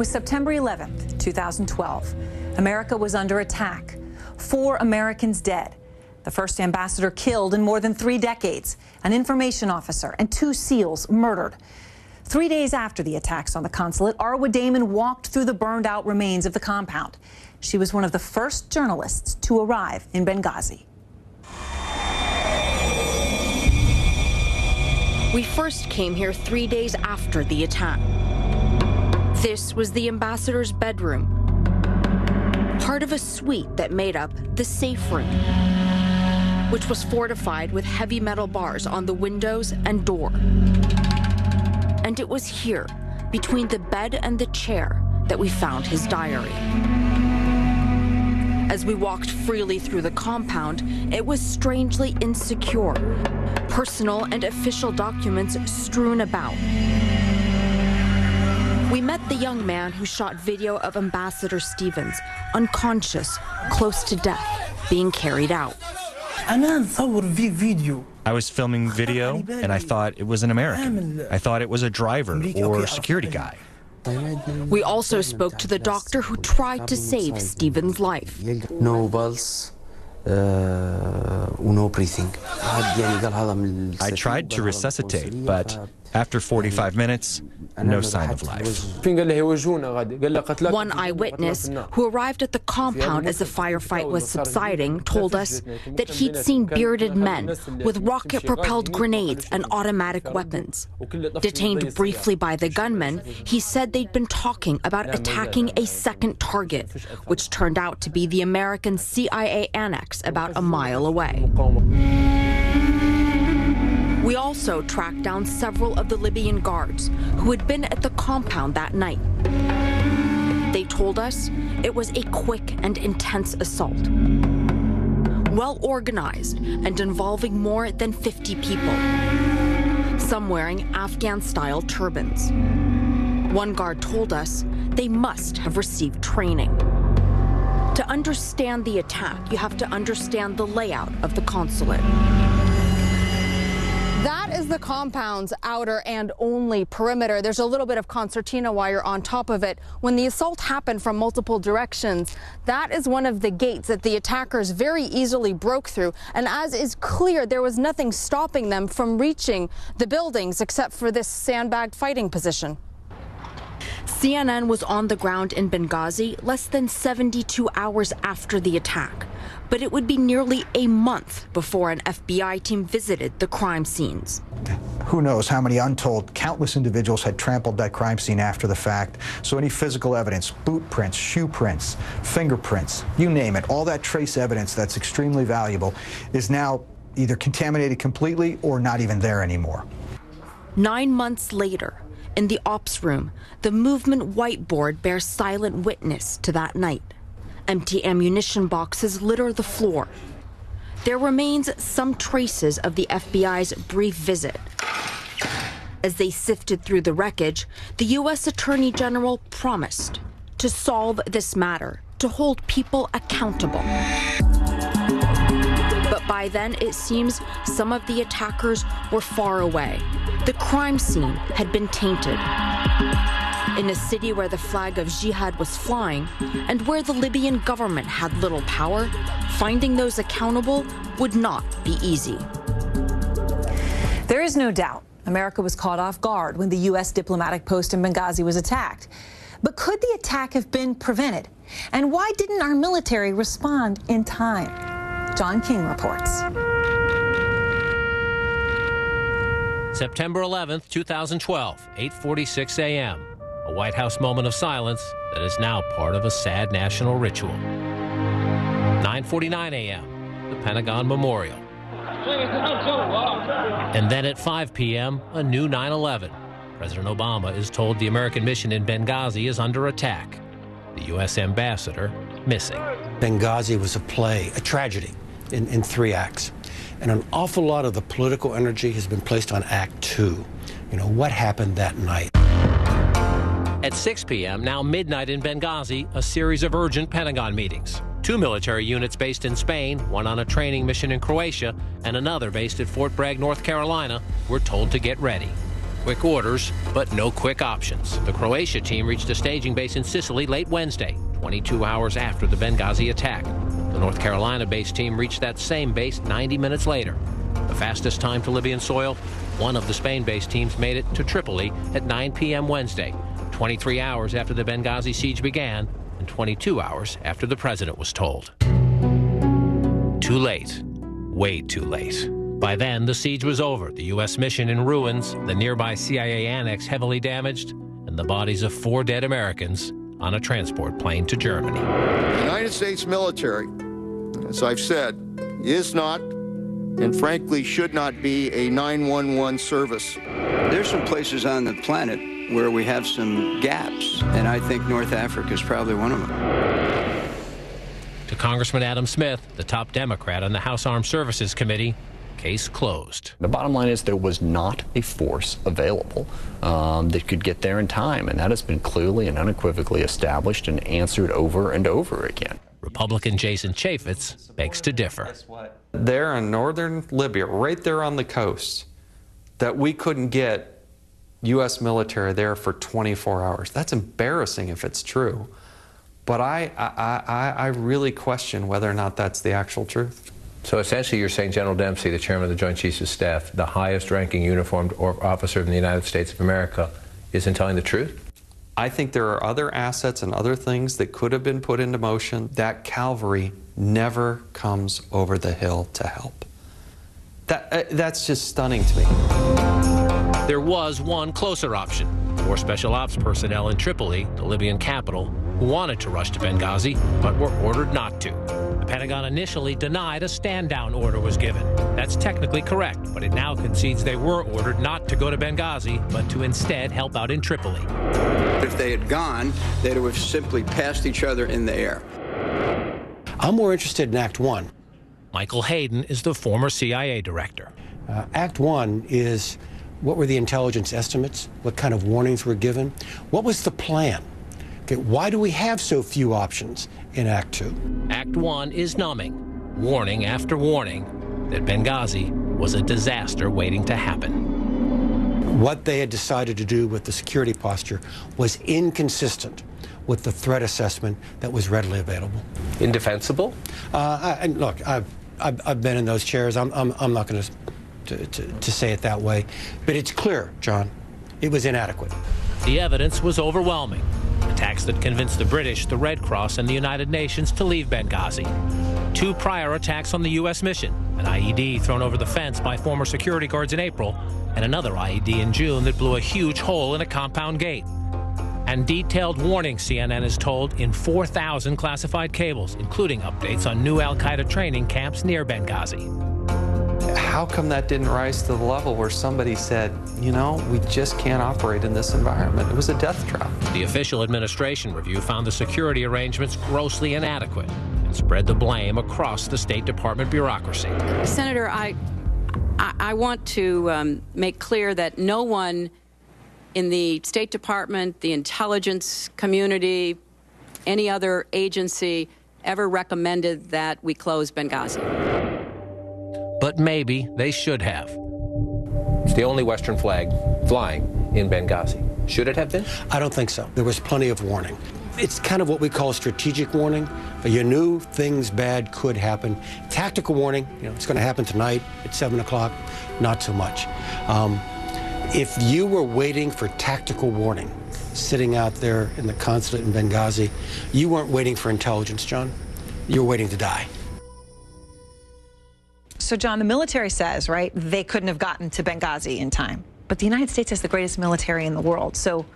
was September 11th, 2012. America was under attack. 4 Americans dead. The first ambassador killed in more than 3 decades. An information officer and 2 SEALs murdered. 3 days after the attacks on the consulate, Arwa Damon walked through the burned-out remains of the compound. She was one of the first journalists to arrive in Benghazi. We first came here 3 days after the attack. This was the ambassador's bedroom, part of a suite that made up the safe room, which was fortified with heavy metal bars on the windows and door. And it was here, between the bed and the chair, that we found his diary. As we walked freely through the compound, it was strangely insecure. Personal and official documents strewn about. We met the young man who shot video of Ambassador Stevens, unconscious, close to death, being carried out. I was filming video, and I thought it was an American. I thought it was a driver or security guy. We also spoke to the doctor who tried to save Stevens' life. No pulse, no breathing. I tried to resuscitate, but after 45 minutes, no sign of life. One eyewitness who arrived at the compound as the firefight was subsiding told us that he'd seen bearded men with rocket-propelled grenades and automatic weapons. Detained briefly by the gunmen, he said they'd been talking about attacking a second target, which turned out to be the American CIA annex about a mile away. We also tracked down several of the Libyan guards who had been at the compound that night. They told us it was a quick and intense assault, well organized and involving more than 50 people, some wearing Afghan-style turbans. One guard told us they must have received training. To understand the attack, you have to understand the layout of the consulate. That is the compound's outer and only perimeter. There's a little bit of concertina wire on top of it. When the assault happened from multiple directions, that is one of the gates that the attackers very easily broke through. And as is clear, there was nothing stopping them from reaching the buildings except for this sandbagged fighting position. CNN was on the ground in Benghazi less than 72 hours after the attack. But it would be nearly a month before an FBI team visited the crime scenes. Who knows how many untold, countless individuals had trampled that crime scene after the fact. So any physical evidence, boot prints, shoe prints, fingerprints, you name it, all that trace evidence that's extremely valuable is now either contaminated completely or not even there anymore. 9 months later, in the ops room, the movement whiteboard bears silent witness to that night. Empty ammunition boxes litter the floor. There remains some traces of the FBI's brief visit. As they sifted through the wreckage, the U.S. Attorney General promised to solve this matter, to hold people accountable. But by then, it seems some of the attackers were far away. The crime scene had been tainted. In a city where the flag of jihad was flying and where the Libyan government had little power, finding those accountable would not be easy. There is no doubt America was caught off guard when the U.S. diplomatic post in Benghazi was attacked. But could the attack have been prevented? And why didn't our military respond in time? John King reports. September 11th, 2012, 8:46 a.m. A White House moment of silence that is now part of a sad national ritual. 9:49 a.m., the Pentagon Memorial. And then at 5 p.m., a new 9/11. President Obama is told the American mission in Benghazi is under attack. The U.S. ambassador missing. Benghazi was a play, a tragedy in 3 acts. And an awful lot of the political energy has been placed on Act 2. You know, what happened that night? At 6 p.m., now midnight in Benghazi, a series of urgent Pentagon meetings. 2 military units based in Spain, one on a training mission in Croatia, and another based at Fort Bragg, North Carolina, were told to get ready. Quick orders, but no quick options. The Croatia team reached a staging base in Sicily late Wednesday, 22 hours after the Benghazi attack. The North Carolina-based team reached that same base 90 minutes later. The fastest time to Libyan soil, one of the Spain-based teams made it to Tripoli at 9 p.m. Wednesday, 23 hours after the Benghazi siege began and 22 hours after the president was told. Too late. Way too late. By then, the siege was over, the U.S. mission in ruins, the nearby CIA annex heavily damaged, and the bodies of 4 dead Americans on a transport plane to Germany. The United States military, as I've said, is not and frankly should not be a 911 service. There's some places on the planet where we have some gaps, and I think North Africa is probably one of them. To Congressman Adam Smith, the top Democrat on the House Armed Services Committee, case closed. The bottom line is there was not a force available that could get there in time, and that has been clearly and unequivocally established and answered over and over again. Republican Jason Chaffetz begs to differ. There in northern Libya, right there on the coast, that we couldn't get U.S. military there for 24 hours. That's embarrassing if it's true. But I really question whether or not that's the actual truth. So essentially you're saying General Dempsey, the chairman of the Joint Chiefs of Staff, the highest ranking uniformed officer in the United States of America, isn't telling the truth? I think there are other assets and other things that could have been put into motion. That cavalry never comes over the hill to help. That's just stunning to me. There was one closer option. 4 special ops personnel in Tripoli, the Libyan capital, who wanted to rush to Benghazi, but were ordered not to. The Pentagon initially denied a stand-down order was given. That's technically correct, but it now concedes they were ordered not to go to Benghazi, but to instead help out in Tripoli. If they had gone, they'd have simply passed each other in the air. I'm more interested in Act 1. Michael Hayden is the former CIA director. Act 1 is what were the intelligence estimates? What kind of warnings were given? What was the plan? Okay, why do we have so few options in Act 2? Act 1 is numbing, warning after warning, that Benghazi was a disaster waiting to happen. What they had decided to do with the security posture was inconsistent with the threat assessment that was readily available. Indefensible? Look, I've been in those chairs. I'm not going to say it that way, but it's clear, John, it was inadequate. The evidence was overwhelming. Attacks that convinced the British, the Red Cross, and the United Nations to leave Benghazi. 2 prior attacks on the U.S. mission, an IED thrown over the fence by former security guards in April, and another IED in June that blew a huge hole in a compound gate. And detailed warnings, CNN is told, in 4,000 classified cables, including updates on new al-Qaeda training camps near Benghazi. How come that didn't rise to the level where somebody said, you know, we just can't operate in this environment? It was a death trap. The official administration review found the security arrangements grossly inadequate and spread the blame across the State Department bureaucracy. Senator, I want to make clear that no one in the State Department, the intelligence community, any other agency ever recommended that we close Benghazi. But maybe they should have. It's the only Western flag flying in Benghazi. Should it have been? I don't think so. There was plenty of warning. It's kind of what we call strategic warning, but you knew things bad could happen. Tactical warning, it's going to happen tonight at 7 o'clock, not so much. If you were waiting for tactical warning, sitting out there in the consulate in Benghazi, you weren't waiting for intelligence, John. You were waiting to die. So, John, the military says, right, they couldn't have gotten to Benghazi in time. But the United States has the greatest military in the world. So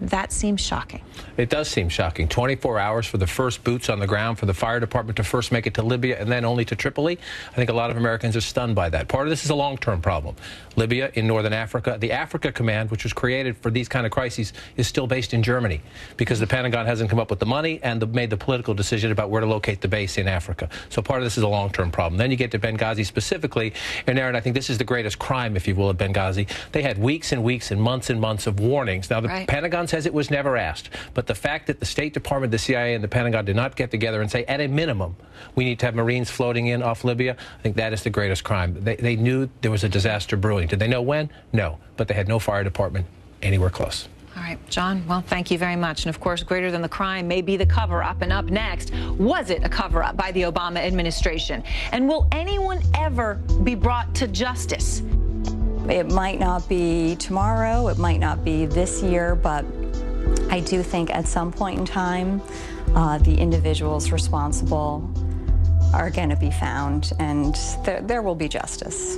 that seems shocking. It does seem shocking. 24 hours for the first boots on the ground for the fire department to first make it to Libya and then only to Tripoli. I think a lot of Americans are stunned by that. Part of this is a long-term problem. Libya in northern Africa. The Africa Command, which was created for these kind of crises, is still based in Germany because the Pentagon hasn't come up with the money and made the political decision about where to locate the base in Africa. So part of this is a long-term problem. Then you get to Benghazi specifically. And Aaron, I think this is the greatest crime, if you will, of Benghazi. They had weeks and weeks and months of warnings. Now, the Pentagon's says it was never asked. But the fact that the State Department, the CIA, and the Pentagon did not get together and say, at a minimum, we need to have Marines floating in off Libya, I think that is the greatest crime. They knew there was a disaster brewing. Did they know when? No. But they had no fire department anywhere close. All right, John, well, thank you very much. And of course, greater than the crime may be the cover-up. And up next, was it a cover-up by the Obama administration? And will anyone ever be brought to justice? It might not be tomorrow, it might not be this year, but I do think at some point in time, the individuals responsible are going to be found, and there will be justice.